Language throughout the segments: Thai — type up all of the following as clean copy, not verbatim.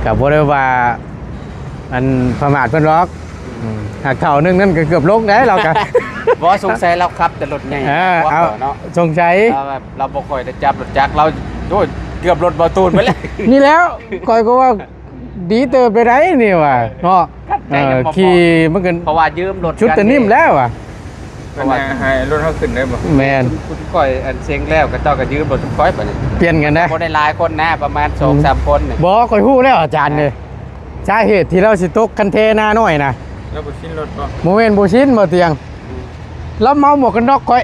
กับบ่ได้ว่าอันประมาทเพิ่นหรอกหากเท่านึงนั่นก็เกือบลงได้เราก็ บ่สงสัยเราขับแต่รถใหญ่เอาเนาะสงสัยเราแบบเราบ่ค่อยได้จับรถจักรเราโอ้ยเกือบรถบ่ตูนไปแล้ว นี่แล้วก้อยก็ว่าดีเติบไปได้นี่ว่ะเนาะขี่มันก็เพราะว่ายืมรถชุดตะนิ่มแล้วอ่ะเพราะว่าให้รถเฮาขึ้นได้บ่แม่นคุณก้อยอันเซ็งแล้วก็เจ้าก็ยืมรถทุกก้อยบัดนี้เปลี่ยนกันนะบ่ได้หลายคนนะประมาณ 2-3 คนนี่บ่ก้อยฮู้แล้วอาจารย์นี่สาเหตุที่เราสิตกคันเทนาน้อยนะแล้วบ่ชินรถบ่บ่แม่นบ่ชินบ่เตียงแล้วเมาหมวกกันน็อกก้อย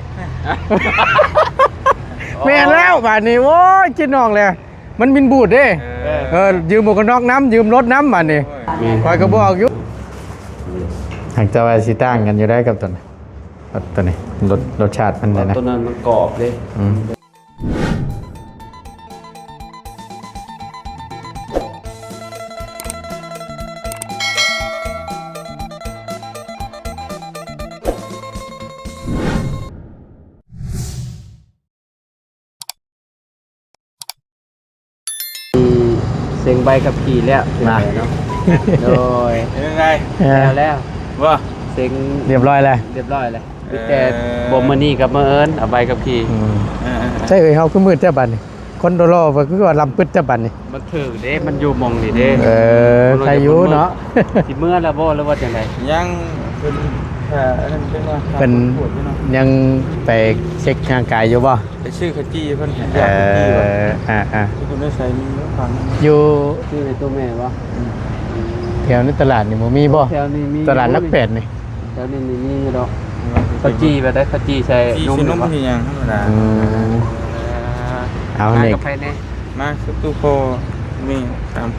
แม่นแล้วบาดนี้โอ้ยคิดน้องเลยมันบินบูดเด้ยืมหมวกกันน็อกน้ำยืมรถน้ำบาดนี้ก้อยก็บอกอยู่หากจะว่าสิต่างกันอยู่ได้กับตัวนี้รสชาติมันเลยนะตัวนั้นมันกรอบเด้เซ็งใบกับขี่แล้วเนาะโดยยังไงแล้วว่าเซ็งเรียบร้อยแล้วเลยแต่บ่มื้อนี้กับมื้อเอิ้นเอาใบกับขี่ใช่เฮาคือมืดแต่บัดนี้คนโดโลว่าคือว่าลำปึดแต่บัดนี้มันถึกเด้มันอยู่มองนี่เด้ใครอยู่เนาะสิเมื่อแล้วบ่หรือว่าจังได๋ยังเป็นยังไปเช็คร่างกายอยู่บ่ไปชื่อขจี้เพิ่นที่คุณได้ใช้มีฟังอยู่ที่ในตัวแม่บ่แถวนี้ตลาดนี่บ่มีบ่แถวนี้มีตลาดลักแปดนี่แถวนี้มีดอกขจี้ไปได้ขจี้ใส่นุ่มที่ยังธรรมดาเอาเด็กมาสตูโคมี3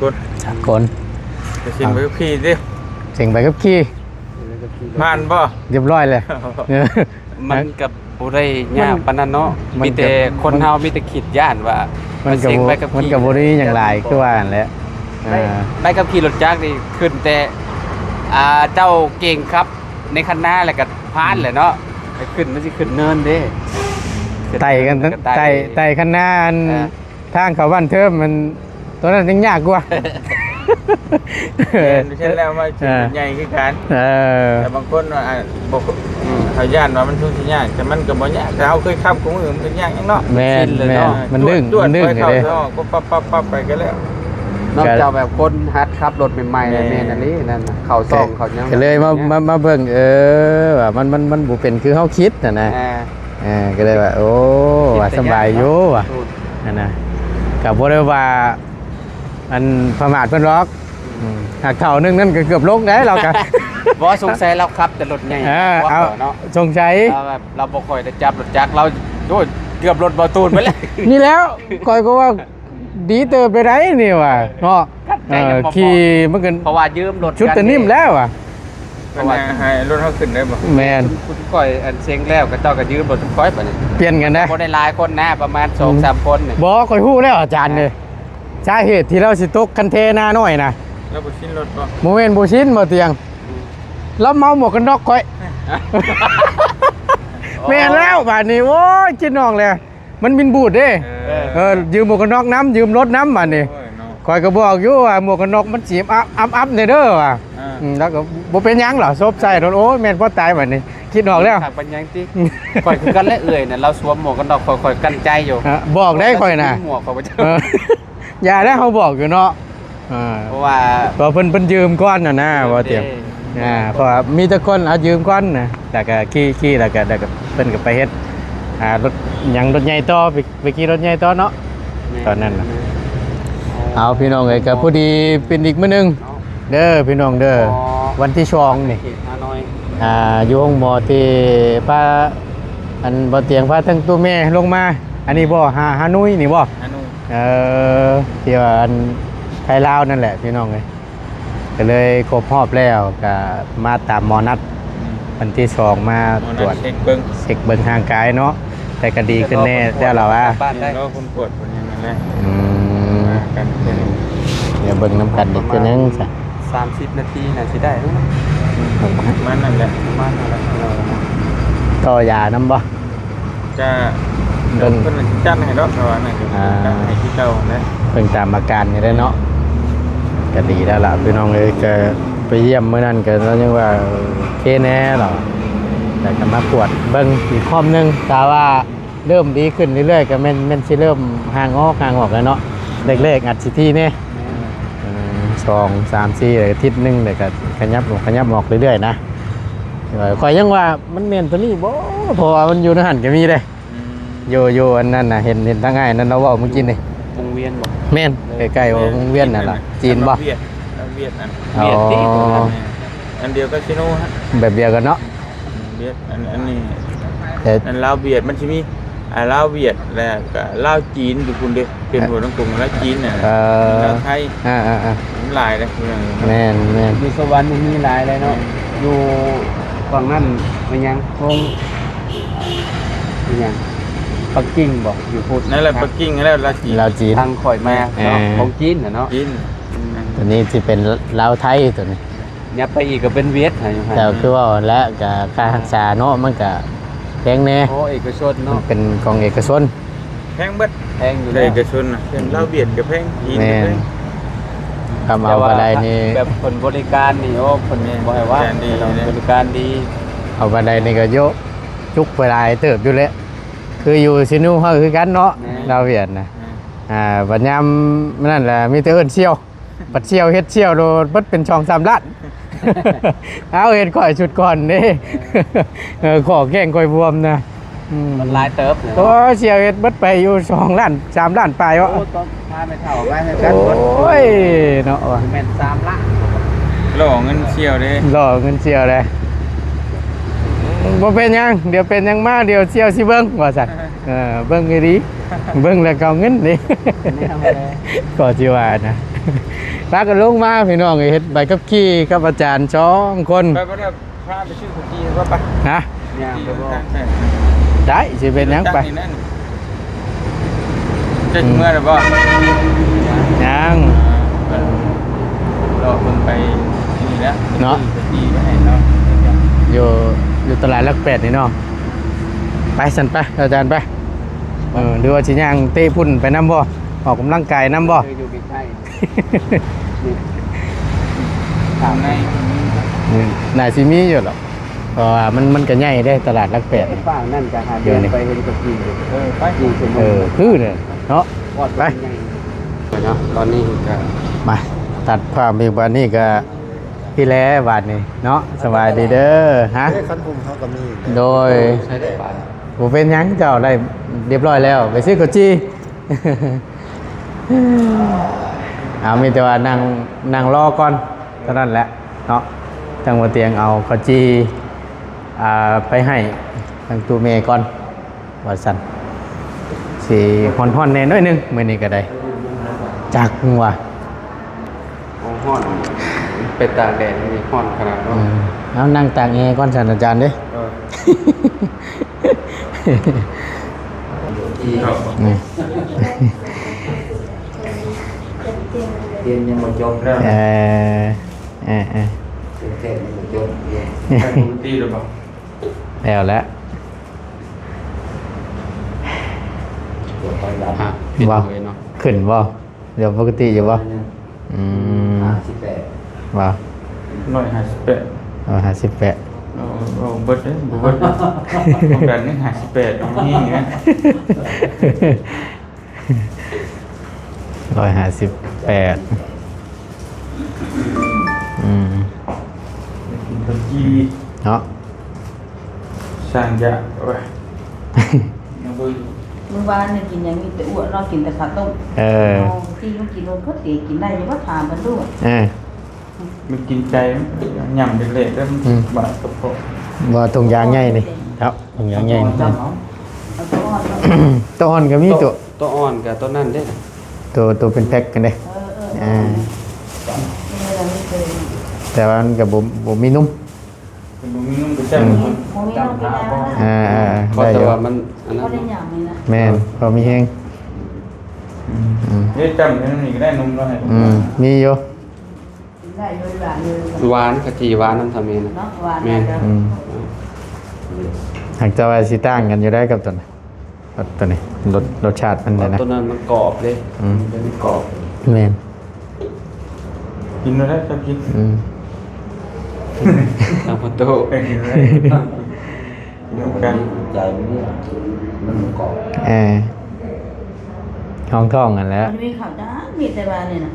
คนไปชิมไปกับพี่ดิเสียงไปกับขี่ผ่านบ่เรียบร้อยเลยมันกับบ่ได้ยากปานนั้นเนาะมีแต่คนเฮามีแต่คิดย่านว่ามันก็บ่ได้อย่างหลายคือว่านั่นแหละไปกับขี่รถจักรนี่ขึ้นแต่เจ้าเก่งครับในคันหน้าแล้วก็พานแหละเนาะไปขึ้นมันสิขึ้นเนินเด้ไต่กันไต่คันหน้าทางเขาบ้านเทิมมันตัวนั้นยังยากกว่าเช่นแล้วว่าใหญ่คือกันแต่บางคนบอกเขาย่านว่ามันทุกสิ่งยากแต่มันก็บ่ยากแต่เขาเคยขับของอื่นมันยากยังเนาะแม่มันดึงเลยก็ปั๊บไปกันแล้วนอกจากแบบคนฮัดขับรถใหม่ๆเลยแม่นั่นนี่นั่นเขาซ่องเขายังเลยมาเบิ่งว่ามันบ่เป็นคือเฮาคิดน่ะนะก็เลยว่าโอ้ว่าสบายอยู่ว่ะนั่นน่ะก็บ่ได้ว่าอันประมาทเพิ่นหรอกหากเท่านึงนั่นก็เกือบลงได้เราก็บ่สงสัยเราขับแต่รถใหญ่เอาสงสัยเราแบบเราบ่ค่อยได้จับรถจักรเราโอ้ยเกือบรถบ่ตูนไปแล้วนี่แล้วก้อยก็ว่าดีเติบไปได้นี่ว่ะเนาะขี่มันก็เพราะว่ายืมรถชุดตะนิ่มแล้วอ่ะเพราะว่าให้รถเฮาขึ้นได้บ่แม่นคุณก้อยอันเซ็งแล้วก็เจ้าก็ยืมรถทุกก้อยบัดนี้เปลี่ยนกันนะบ่ได้หลายคนนะประมาณ 2-3 คนนี่บ่ก้อยฮู้แล้วอาจารย์นี่สาเหตุที่เราสิตกคันเทนาน้อยนะแล้วบ่ชินรถบ่บ่แม่นบ่ชินบ่เตียงแล้วเมาหมวกกันน็อกก้อยแม่นแล้วบาดนี้โอ้ยคิดน้องเลยมันบินบูดเด้ยืมหมวกกันน็อกน้ำยืมรถน้ำบาดนี้ก้อยก็บอกอยู่ว่าหมวกกันน็อกมันสิอัพเด้อว่ะแล้วก็บ่เป็นหยังหรอซบใส่รถโอ้ยแม่นพอตายบัดนี้คิดออกแล้วเป็นหยังติก้อยคือกันและน่ะเราสวมหมวกกันน็อกค่อยๆกันใจอยู่บอกได้ค่อยน่ะหมวกเขาบ่เจ้าอย่าได้เขาบอกอยู่เนาะเพราะว่าเพิ่นยืมก้อนน่ะนะบ่เตรียมเพราะมีแต่คนเอายืมก้อนนะแต่ก็ขี่แล้วก็เพิ่นก็ไปเฮ็ดรถหยังรถใหญ่ต่อไปขี่รถใหญ่ต่อเนาะตอนนั้นน่ะเอาพี่น้องเอ้ยก็พอดีเป็นอีกมื้อนึงเด้อพี่น้องเด้อวันที่2นี่อยู่ห้องหมอที่ป้าอันบ่เตียงพาทั้งตัวแม่ลงมาอันนี้บ่หานุ้ยนี่บ่ที่ว่าอันไทยลาวนั่นแหละพี่น้องเลยก็เลยครบรอบแล้วก็มาตามหมอนัดวันที่2มาตรวจเช็คเบิ่งทางกายเนาะแต่ก็ดีขึ้นแน่แล้วเราว่าแล้วคนปวดคนยังไงกันเดี๋ยวเบิ่งน้ำกันอีกตัวนึงซะ30 นาทีน่ะสิได้มันนั่นแหละต่อยาน้ำบ่จะเดินเพิ่นจัดให้ดอกแต่ว่านั่นคือจัดให้ที่เก่านะเพิ่งตามอาการนี่ได้เนาะ ก็ดีแล้วล่ะพี่น้องเอ้ยก็ไปเยี่ยมมื้อนั้นก็แล้วยังว่าโอเคแน่หรอแต่ก็มาปวดเบิ่งอีกข้อมหนึงแต่ว่าเริ่มดีขึ้นเรื่อยๆก็แม่นสิเริ่มห่างออกแล้วเนาะเล็กๆอัดสิทีนี่2 3 4อาทิตย์นึงเดี๋ยวก็ขยับออกเรื่อยๆนะข่อยยังว่ามันแม่นตัวนี้บ่เพราะว่ามันอยู่ในหันก็มีเด้อยู่อันนั้นน่ะเห็นทางง่ายนั่นเราเว้าเมื่อกี้นี่ วงเวียนบ่ แม่นใกล้ๆวงเวียนนั่นล่ะจีนบ่ เวียดนั่น เวียดที่ อันเดียวกับชิโน่ฮะ แบบเดียวกันเนาะ เวียดอันนี้ แต่ อันลาวเวียดมันสิมีลาวเวียดแล้วก็ลาวจีนอยู่คุณเด้เป็นหัวทั้งกลุ่มลาวจีนน่ะลาวไทย มันหลายเลย แม่น อยู่สวรรค์นี่มีหลายเลยเนาะอยู่ฝั่งนั้นมันยังคงมันยังปักกิ่งบ่อยู่พุทธ นั่นแหละปักกิ่งแล้วลาวจีน ลาวจีน ทางข่อยมาเนาะของจีนน่ะเนาะ จีน ตัวนี้ที่เป็นลาวไทยตัวนี้ ยับไปอีกก็เป็นเวียดอยู่หั่น แต่คือว่าและก็ค่ารักษาเนาะมันก็แพงแน่ โอ้เอกชน มั เนาะ นเป็นของเอกชน แพงเบิด แพงอยู่ เล แล้ว ยกระชนน่ะเป็นลาวเวียดกับแพงจีนกับแพง คำเอาไปได้นี่ แบบคนบริการนี่โอ้คนบ่ให้ว่าบริการดี เอาไปได้นี่ก็โยกจุกไปหลายเติบอยู่แล้วคืออยู่ซินูเฮาคือกันเนาะลาวเวียดนะบัดยามนั่นแหละมีแต่เอิ้นเชี่ยวบัดเชี่ยวเฮ็ดเชี่ยวโดนเบิดเป็นช่อง3ล้าน เอาเห็นก่อยชุดก่อนนี่ ขอแกล้งก่อยบวมนะอืม มันหลายเติบเนี่ย ตัวเชียวเห็ดเบิดไปอยู่2 ล้าน3 ล้านปลายวะ โอ้ต้องพาไปเท่าไปให้กันหมด โอ้ยเนาะ แม่น3ล้าน หล่อเงินเชี่ยวเด้ รอเงินเชียวเลยบ่เป็นหยังเดี๋ยวเป็นหยังมาเดี๋ยวเชียวสิเบิ่งว่าซั่นเบิ่งให้ดีเบิ่งแล้วก็เอาเงินนี่ นี่ทำไมเลย ก็สิว่านะพากันลงมาพี่น้องเฮ็ดใบขับขี่กับอาจารย์2 คน ไปบ่ได้พาไปชื่อคนจีนว่าไป ฮะ ย่างไปบ่ ได้สิเป็นหยังไป จะเมื่อหรือบ่ ยัง รอคนไปนี่แล้ว เนาะ จีนไปให้เนาะ อยู่ตลาดหลักแปดนี่เนาะไปสันไปอาจารย์ไปดูว่าชิย่างเตะพุ่นไปน้ำบ่ออกกำลังกายน้ำบ่ เคยอยู่ใกล้ๆนี่ถามใน น่าสิมีอยู่หรอกเพราะว่ามันก็ใหญ่ได้ตลาดหลักแปด ฝั่งนั่นจะหาเดินไปเห็นกับจีนไปจีนชั่วโมง คือเนี่ยเนาะ ไปเนาะตอนนี้ก็ มาตัดภาพอีกวันนี้ก็พี่แล้บาดนี่เนาะสบายดีเด้อฮะ คันคุมเขาก็มี โดย ใช้ได้ปาน ผมเป็นหยังเจ้าได้เรียบร้อยแล้วไปซื้อกุจี เอามีแต่ว่านั่งรอก่อนเท่านั้นแหละเนาะจังหวะเตียงเอากุจีไปให้ทางตัวเมย์ก่อนว่าสั่นสีห่อนๆแน่น้อยหนึงมื้อนี้ก็ได้จากว่า ห้อนเป็นตากแดดมีห้อนขนาดนั้น เอานั่งตากแอร์ก่อนสั่นอาจารย์เด้ นี่ เรียนยังบ่จบ แล้ว เออ เรียนยังบ่จบเรียน ไปปกติหรือเปล่า แล้ว ไปรับ ว่าขึ้นบ่เดี๋ยวปกติอยู่บ่58ว่า 158 58 เอาเบิดเด้บ่เบิดต้องการ158ตรงนี้ไง 158คนจี เนาะ สร้างยะโอ้ยยังบ่ เมื่อวานเนี่ยกินยังมีแต่อ้วนเรากินแต่ข้าวต้ม ที่ลูกกินนมก็เตะกินได้ยังว่าถามมันด้วย มันกินใจยำเล็กๆแล้วบาดกระเพาะ บ่ตรงยางใหญ่นี่ครับตรงยางใหญ่นี่ จำเอา เอาตัวอ่อนมา ตัวอ่อนก็มีตัว ตัวอ่อนกับตัวนั่นเด้ ตัวเป็นแพ็คกันเด้ เออนี่เราไม่เคย แต่ว่ามันก็บ่มีนุ่ม เป็นบุ้มีนุ่มกระจับ โมมีเราไปแล้วนะ เพราะ ได้อ แต่ ยู่ ว่ามันอันนั้ เขา น ได้หยามเลยนะ แม่นพอมีแฮง เฮ้ยจำแค่นี้ก็ได้นมแล้วให้ มีอยู่ กินได้โดยหวานเลย หวานกะจีหวานน้ำทำเองนะ เนาะหวาน แม่ นะ หากจะว่าสิต่างกันอยู่ได้กับตัวนี้ตัวนี้รสชาติมันเลยนะ ตัวนั้นมันกรอบเลยมันเป็นกรอบ แม่น กินแล้วจะกิน ทางประตู ไปกินแล้วกัน ใจมันเนี่ยมันกรอบ ห้องท่องกันแล้ว มันมีข้าวจ้ามีแต่ว่านี่น่ะ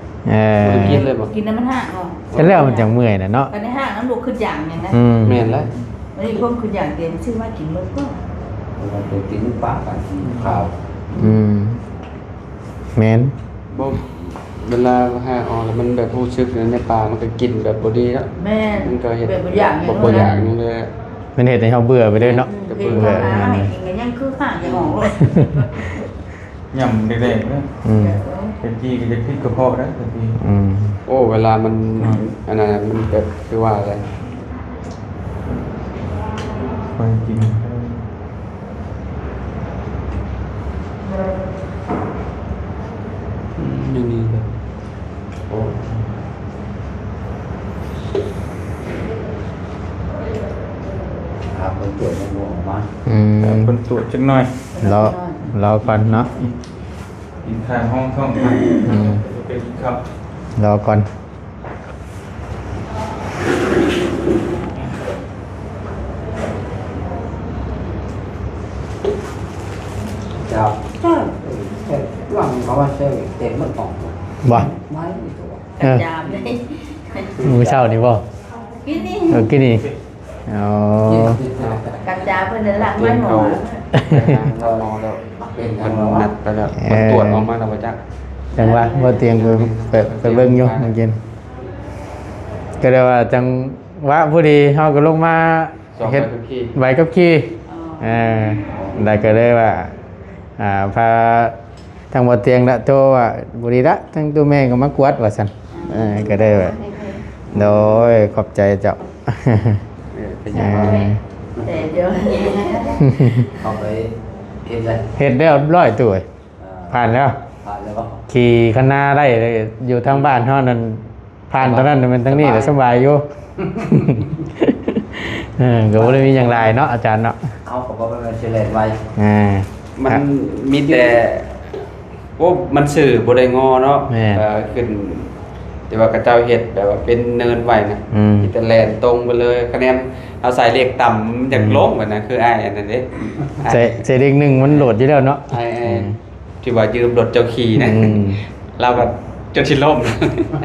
กินเลยบ่ กินน้ำมันห่างอ๋อ ฉันเรียกมันจังเมื่อยนะเนาะ กันในห้างน้ำลูกขึ้นอย่างอย่างนั้น แม่นแล้ว วันนี้พวกขึ้นอย่างเตรียมชื่อว่ากินรถก็ มันไปกินปลากันข้าว แมน บ่เวลาหาออกแล้วมันแบบรู้สึกในป่ามันก็กินแบบบ่ดีแล้ว แม่ มันก็เฮ็ด แบบอย่าง บ่อย่างนึงเลย มันเห็นให้เขาเบื่อไปเลยเนาะ เบื่อกินยังคือห่างจะมองเลย ยำเด็กๆนะ เป็นจีก็จะคิดกระเพาะนะเป็นจี โอ้เวลามันอันนั้นมันแบบคือว่าอะไร คนกิน อย่างนี้แบบโอ้ ครับมันเกิดมันออกมา คนตรวจจังหน่อย รอก่อนเนาะ กินทางห้องท่องทางไปกินครับ รอก่อน เจ้าเจ้าว่างเขาว่าเจ้าเต็มมันออก บ่ ไม้ตัว กันยามเลย มือเช้านี่บ่ กินนี่ กินนี่อ๋อ กันยาเพื่อนเลยหลังไม่หมอ เรารอแล้วมันนัดไปแล้วมันตรวจออกมาแล้วว่าจัก จังว่าบ่เตียงไปเบิ่งอยู่เมื่อกี้ก็ได้ว่าจังว่าผู้ดีเฮาก็ลงมา สอบ เฮ็ด ไปพี่ ใบกับขี่ได้ก็เลยว่าพาทางบ่เตียงละโตว่าบ่ดีละทั้งตัวแม่ก็มากวดว่าซั่นก็ได้ว่าโดยขอบใจเจ้า เป็นยังไง แต่เดี๋ยว เขาไปเห็นเลย เฮ็ดแล้วร้อยตัวผ่านแล้ว ผ่านแล้วก็ ขี่คันหน้าได้เลยอยู่ทางบ้านเฮานั่นผ่านตอนนั้นมันทั้งนี้ก็สบายอยู่ ก็บ่ได้มีหยังหลายเนาะอาจารย์เนาะ เขาบอกว่ามันเฉลยไว้ มันมีแต่โอ้มันสื่อบ่ได้งอเนาะขึ้นแต่ว่ากระเจ้าเฮ็ดแบบว่าเป็นเนินไว้นะมีแต่แล่นตรงไปเลยคะแนนเอาใส่เลขต่ำมันอยากลงแบบนั้นคืออ้ายอันนั้นเด้ เสเด็กหนึ่งมันโหลดอยู่แล้วเนาะ ไอ้ที่ว่ายืมรถเจ้าขี่นะเราแบบจนสิล่ม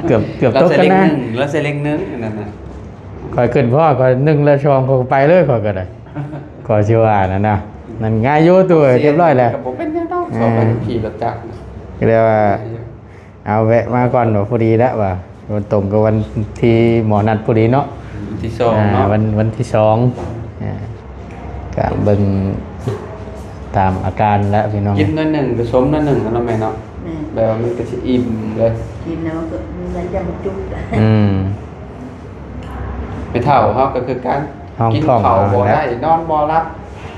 เกือบ เรา ตก ใส่ กัน เลข นะ หนึ่งแล้วใส่เลขหนึงอันนั้นน่ะ คอยขึ้นพ่อคอยนึ่งแล้วชองคอยไปเลยคอยก็ได้คอยชื่อว่านั่นนะนั่นง่ายอยู่ตัวเรียบร้อยแล้ว ก็บ่เป็นหยังดอกสอบไปขี่รถจักรนะ ก็เรียกว่าเอาแวะมาก่อนว่าพอดีแล้วว่าวันตรงกับวันที่หมอนัดพอดีเนาะ ที่สองเนาะ วันที่สองก็เบิ่งตามอาการแล้วพี่น้อง กินน้อยหนึ่งผสมน้อยหนึ่งแล้วแม่เนาะแบบว่ามันก็สิอิ่มเลย กินแล้วก็มันจะมาจุ๊บ ไม่เท่าเฮาก็คือการ ห้อง กิน ท่อง ข้าวบ่ แล้ว ได้นอนบ่รับ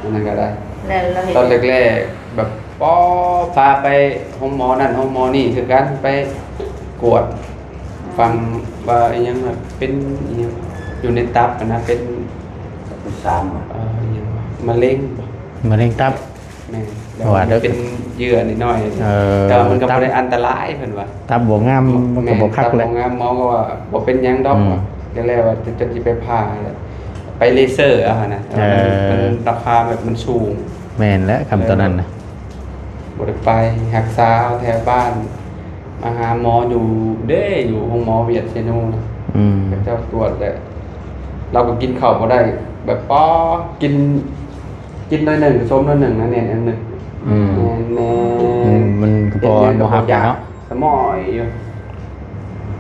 อันนั้นก็ได้ แล้วเราเห็น ตอนแรกๆแบบป้อพาไปห้องหมอนั่นห้องหมอนี่คือการไปกวดฟังว่าอีหยังแบบเป็นอีหยังอยู่ในตับอะนะเป็น เป็นสาม อีหยังวะมะเร็งบ่ มะเร็งตับ แม่ ว่าเด้อ เป็นเหยื่อนิดหน่อย อ แต่ว่ามันก็ ตับ บ่ได้อันตรายเพิ่นว่า ตับบวงามมันก็บ่คักเลย แม่นตับบ่งามหมอก็ว่าบ่เป็นหยังดอกว่ะก็แล้วว่าจนสิไปผ่าไปเลเซอร์อะนะแต่ว่ามันราคาแบบมันสูง แม่นและคำตอนนั้นนะ บ่ได้ไปรักษาเอาแถวบ้านมาหาหมออยู่เด้อยู่ห้องหมอเวียดเซโนนะก็เจ้าตรวจแหละเราก็กินข้าวบ่ได้ แบบป้อกินหน่อยหนึ่งผสมหน่อยหนึ่งนะเนี่ยอันหนึ่งแน่ มันก็บ่บ่ฮักเนาะ สมอยอยู่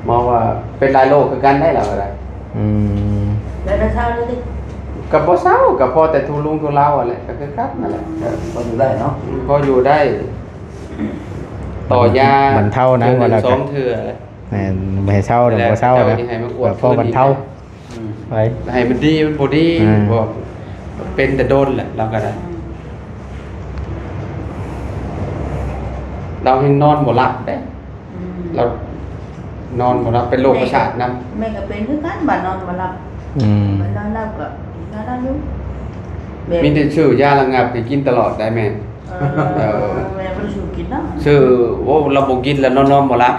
หมอว่าเป็นหลายโรคคือกันได้แล้วอะไร แล้วเราเช้าเลยดิ กับบ่เศร้ากับพอแต่ทุลุงทุเลาอะไรก็คือครับนั่นแหละ ก็อยู่ได้เนาะ พออยู่ได้ ต่อยา บรรเทานะ เทื่อห ว่า นึ่ แล้ว งส กั อน งเทื่ออะไร แม่นบ่ให้เช่าดอกบ่เช่านะ ให้มากวด พอบรรเทาไป ให้มันดีมันบ่ดี อืม บ่เป็นแต่โดนแหละเราก็ได้ เรายังนอนบ่หลับเด้เรานอนบ่หลับเป็นโรคประสาทนำ แม่ก็เป็นคือกันบ้านนอนมาหลับ มันนอนหลับก็นอนหลับอยู่แบบ มีแต่ชื่อยาระงับให้กินตลอดได้แม่ แม่บ่ได้สูบกินเนาะ ชื่อโอ้เราบ่กินแล้วนอนบ่หลับ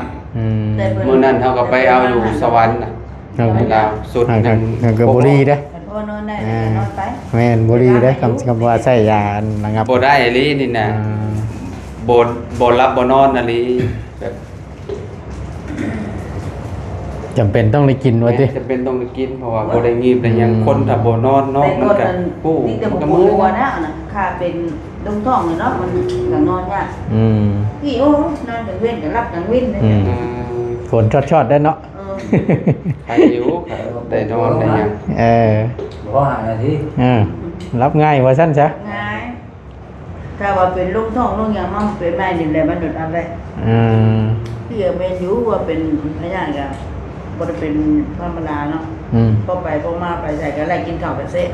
แต่เพิ่ มื้อนั้นเฮาก็ไปเอาอยู่สวรรค์น่ะ เอา เวลาสุด ทาง หนึง ก็บุรีเด้อ แต่พอนอนได้ก็นอนไป แม่นบุรีเด้อคำว่าใช้ยาระงับ บ่ได้อีหลีนี่น่ะ อ่า บ่หลับบ่นอนอีหลีแบบ จำเป็นต้องได้กินว่าติ จะเป็นต้องได้กินเพราะว่าบ่ได้งีบได้หยังคนถ้าบ่นอนเนาะ แต่ มัน ก่อน ก็ นั้น ปู้ นี่แต่ มัน บ่ ก็ ป มื้อ วด นะ นะค่าเป็นลงท้องเลยเนาะมันก็นอนยาก อืม พี่โอ้นอนกลางเว้นก็รับกลางเว้นเลย อืม อืม ฝนชอดๆได้เนาะ เออ ใครอยู่ค่ะได้นอนได้หยัง เออ เพราะหานาที รับง่ายว่าซั่นซะ ง่ายถ้าว่าเป็นลงท้องลงหยังมันเป็นแม่นี่แหละมันโดดอะไร อืม ที่แม่นอยู่ว่าเป็นพยานก็บ่ได้เป็นธรรมดาเนาะ อืม พอไปพอมาไปใส่ก็ไล่กินข้าวไปเซ่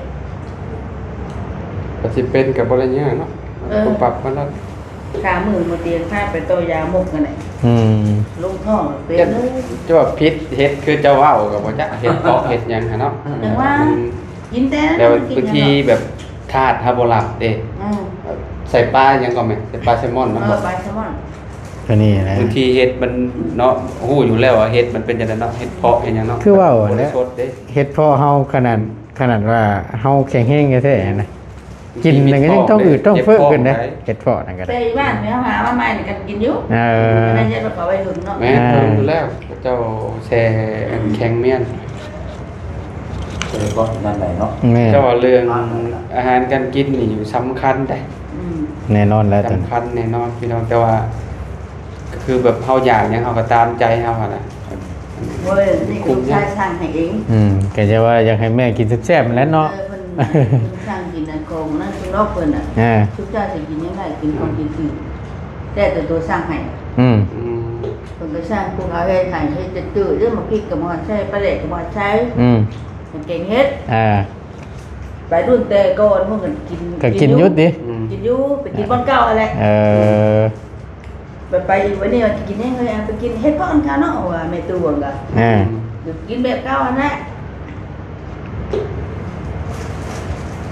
ก็สิเป็นก็บ่ได้หยังเนาะก็ปรับมันแล้ว ขามือมาเตียงข้าไปโตยามุกกันไหน อืม ลงท้องเป็น จะ เลย จะว่าพิษเฮ็ดคือเจ้าเว้าก็บ่จักเฮ็ดเพาะเฮ็ดหยังหันเนาะ แต่ว่ากินแต่ แล้วบางทีแบบธาตุถ้าบ่หลับเด้ อืม ใส่ปลาหยังก็แม่นใส่ปลาแซลมอน เอ มัน อ บ่ ไปซะมั่ง ก็นี่แหละ บางทีเฮ็ดมันเนาะฮู้อยู่แล้วว่าเฮ็ดมันเป็นจังได๋เนาะเฮ็ดเพาะเฮ็ดหยังเนาะ คือว่า บ่ได้ แล้ว สดเด้ เฮ็ดพ่อเฮาขนาดว่าเฮาแข็งแรงแท้ๆนะกินนั่นก็ยังต้องอืดต้องเฟ้อขึ้นนะเฮ็ดพ่อนั่นก็ ไป ได้ บ้านไปหามาใหม่นี่กันกินอยู่ เออ ไม่ใช่ว่าเขาไปหึงเนาะ แม่นเพิ่นอยู่แล้วเจ้าแช่แข็งเมียน เลยก็นั่นไหนเนาะ แม่ เจ้าว่าเรื่องอาหารการกินนี่อยู่สำคัญได้ อืม แน่นอนแล้วตอน สำคัญแน่นอนพี่น้องแต่ว่าก็คือแบบเฮาอยากหยังเฮาก็ตามใจเฮาหั่นน่ะ เว้ยนี่ก็ลูกชายสร้างให้เอง ก็จะว่าอยากให้แม่กินแซ่บๆนั่นแหล้วเนาะ เพิ่นสร้างกินอันโกงนั่นคือนอกเพิ่นอ่ะ อ่า ทุกเจ้าสิกินยังไงกินของกินตื่นแต่ตัวสร้างให้ อืม อืม เพิ่นก็สร้างพวกเอาเฮ็ดให้เฮ็ดจะตื่นเรื่องมาพริกกับมาใช้ปลาแดกกับมาใช้ อืม เก่งเฮ็ด อ่า ไปรุ่นแต่ก่อนพวกกันกิน ก็กินยุดดิ อืม กินอยู่ไปกินบ้านเก่าอะไร เออ ไปวันนี้ว่ากินยังไงไปกินเฮ็ดก้อนกันเนาะว่าแม่ตัวก็ อ่า กินแบบเก่าอันนั้น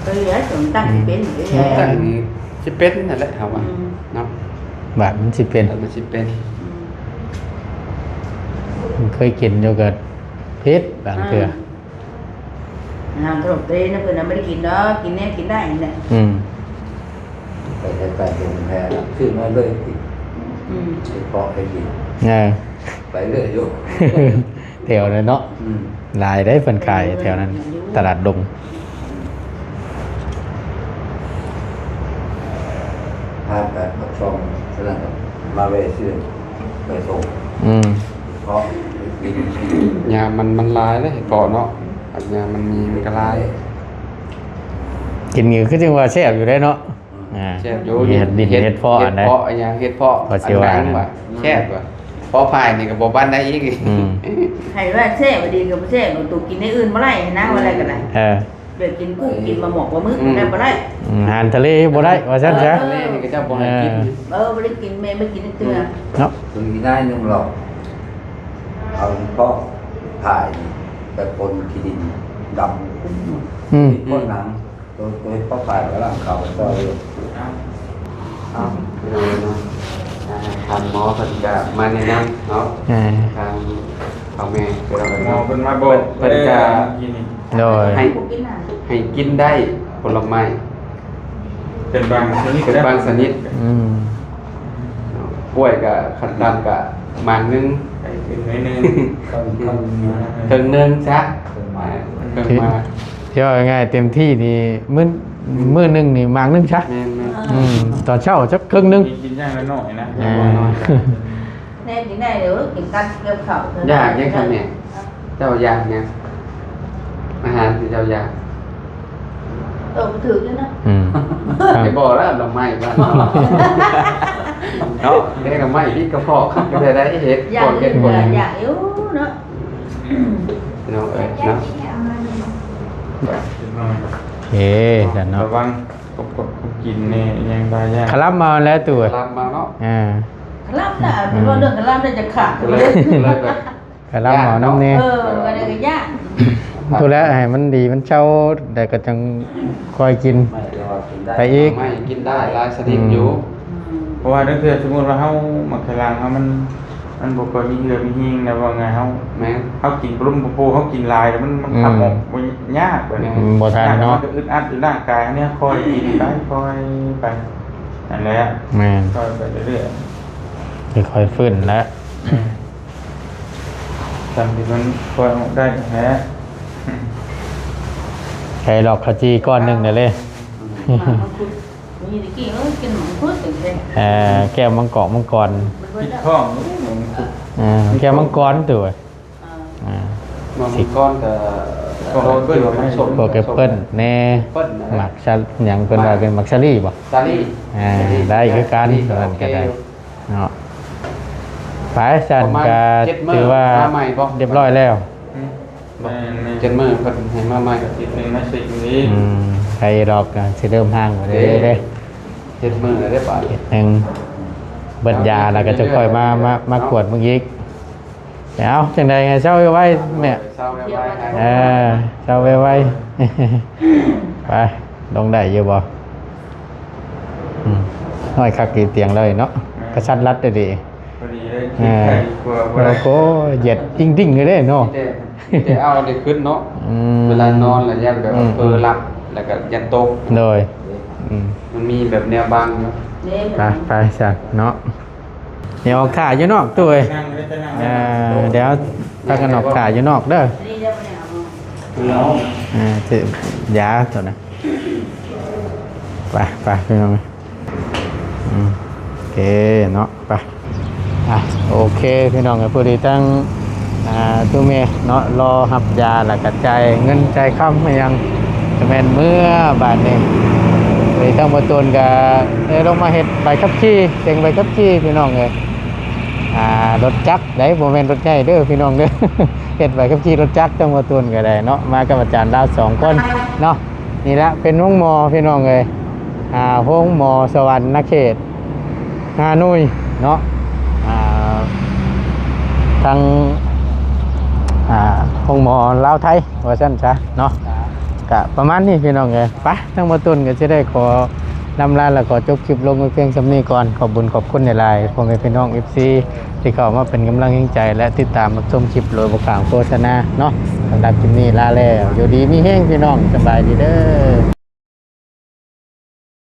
ไปเหลือสมตั้งที่เป็นอยู่ ตั้ แล้ว งสิเป็นนั่นแหละเฮาว่าเนาะ บาดมันสิเป็น แต่มันสิเป็น เคยกินอยู่กับเพชรบางเทื่อ ทางขนมเตยนะเพิ่นไม่ได้กินเนาะกินแน่กินได้เนี่ย อืม ไปใช้ไปเป็นแพ้แล้วขึ้นมาเลยติด อืม ไปเกาะไปกิน อ่า ไปเรื่อยอยู่ แถวนั้นเนาะ อืม หลายได้เพิ่นขายแถวนั้น ตลาดดง พาไปปักช่องฉะนั้นก็มาเวชื่อไปส่ง อืม เพราะกิน ยามันหลายเลยเกาะเนาะอันยามันมีมันก็หลาย กินอยู่คือจังว่าแซ่บอยู่ได้เนาะอ่า แซ่บอยู่ เฮ็ดดินเฮ็ดพ่ออันใด เฮ็ดเพาะอันหยังเฮ็ดเพาะ พอสิว่า อันนั้นว่ะแซ่บว่ะเพาะพายนี่ก็บ่บ้านได้อีก อืม ให้ว่าแซ่บดีก็บ่แซ่บตัวกินในอื่นบ่ได้นะว่าอะไรกันนะ เออ เดี๋ยวกินกุ้งกินมาหมกปลาหมึกได้บ่ได้ อาหารทะเลบ่ได้ว่าซั่นซะ ทะเลนี่ก็เจ้าบ่ให้กิน บ่ได้กินแม่ไม่กินเตือ เนาะ คือได้นึงหรอกเอาเพราะถ่ายแต่คนที่ดินดำ อืม คนหนังตัวเพราะถ่ายแล้วเขาก็ เอาไปเลยเนาะทางหมอเพิ่นก็มาแนะนำเนาะ อ่า ทางพ่อแม่ก็เรา หมอ เนาะ เป็นมาบอก เพิ่นก็ กินนี่ โดย ให้ กูกินน่ะ ให้กินได้ผลไม้ เป็นบางชนิด เป็นบางชนิด อืม กล้วยก็ขันดำก็หมากนึง ไปถึงนิดนึง เขาเขา ถึงนึงซะ เป็นมา เพิ่งมา เที่ยวง่ายๆเต็มที่นี่มื้อหนึงนี่มากนึงซะ แม่น อืมตอนเช้าจักครึ่งนึง กินย่างละหน่อยนะ อ่า แน่กินได้เดี๋ยวกินกันเกี่ยวข้าว อยากยังครับเนี่ยเจ้าอยากเนี่ยอาหารที่เจ้าอยาก เออถือด้วยนะ อืม ไปบอกแล้วดอกไม้บ้านเนาะเด็กดอกไม้พี่กระเพาะก็จะได้เห็ด อยา ก่ ก อน เห็ เห็ น ดก่อน อยากอยู่เนาะ เนาะเนาะ เฮ้จันเนาะ ระวังกบกินเนี่ยยังบาย่าง คลับมาแล้วตัว รับมาเนาะ อ่า คลับน่ะเป็นว่าเรื่องคลับน่าจะขาด เลยแบบ คลับหมอน้ำเนี่ย เออก็ได้ก็ยาก ตัวแล้วให้มันดีมันเช่าแต่ก็จังคอยกิน ไม่เรียกว่ากินได้ ไปอีก ไม่กินได้หลายชนิดอยู่ เพราะว่าถ้าเกิดสมมติว่าเฮาหมักขลังเฮามัน มันบ่ค่อยมีเหือมีหิงนะว่าไงเฮา แม่น เฮากินปรุงปูเฮากินลายแล้วมันทำออกบ่ยากแบบนี้ บ่ทันเนาะ มัก็อึดอัดอยู่ร่างกายอันเนี้ยค่อยกินไปค่อยไปนั่นแหละ แม่น ค่อยไปเรื่อย ค่อยๆฟื้นแล้ว ๆตามที่มันค่อยออกได้แฮะ ใช้ดอกขจีก้อนหนึงเด้อเลย มาคุดมีตะกี้กินหมูพุดถึงเลย แก้วมังกร ปิดท้องนี่ผมคุก แก้วมังกรตัวอ่า มามีก้อนกับโดนที่ว่ามันสม พวกแอปเปิ้ลแหน่ เปิ้ลนะ หมักชะหยังเพิ่นว่าเป็นหมักชะลี่บ่ ซาลี่ ได้คือกันตอนนั้นก็ได้เนาะไปสันก็ถือว่าเรียบร้อยแล้ว แม่น เจ็ดมื้อเพิ่นให้มาใหม่ ๆติดหนึ่งมาสินี้ ใครดอกก็สิเริ่มห่างบ่ได้เด้ เจ็ดมื้อได้ป่ะ หนึงเบิดยาแล้วก็จะค่อยมากวดมึงอีกเอาจังใดให้เช้าไว้แม่ เศร้าไว้ให้ เช้าไว้ไปลงได้อยู่บ่น้อยคักกี่เตียงเลยเนาะกระชันรัดได้ดี พอดีได้คิดใครกลัวว่า โอ้โหเหยียดจริงๆเลยเด้เนาะ แต่เอาได้ขึ้นเนาะเวลานอนแล้วยันแบบเผลอหลับแล้วก็ยันตก โดย มันมีแบบแนวบางเนาะ ไปสักเนาะเดี๋ยวขาอยู่นอกตัวเอ้ย นั่งไม่ได้นั่ง เดี๋ยวพากันออกขาอยู่นอกเด้อ นี่จะไปเอา แล้ว ถือยาตัวนะไปพี่น้องโอเคเนาะไปโอเคพี่น้องพอดีตั้งตัวเมย์เนาะรอหับยาแล้วก็จ่ายเงินจ่ายค่ำมายังจะแม่นเมื่อบาทนี้เลยตั้งมาตูนกับลงมาเฮ็ดใบขับขี่เซ็งใบขับขี่พี่น้องเลยรถจักรได้โมเมนต์รถใหญ่เด้อพี่น้องเด้อ เฮ็ดใบขับขี่รถจักรตั้งมาตูนก็ได้เนาะมากับอาจารย์ดาว2 คนเนาะนี่ละเป็นห้องหมอพี่น้องเลยห้องหมอสวรรค์นเขตฮานอยเนาะทางห้องหมอลาวไทยว่าซั่นซะเนาะก็ประมาณนี้พี่น้องเอ้ยไปทั้งหมดต้นก็สิได้ขอนำลาแล้วขอจบคลิปลงไว้เพียงส่ำนี้ก่อนขอบขอบคุณหลายๆพ่อแม่พี่น้อง FC ที่เข้ามาเป็นกำลังใจและติดตามรับชมคลิปโดยบ่ขางโฆษณาเนาะสำหรับคลิปนี้ลาแล้วอยู่ดีมีแห้งพี่น้องสบายดีเด้อ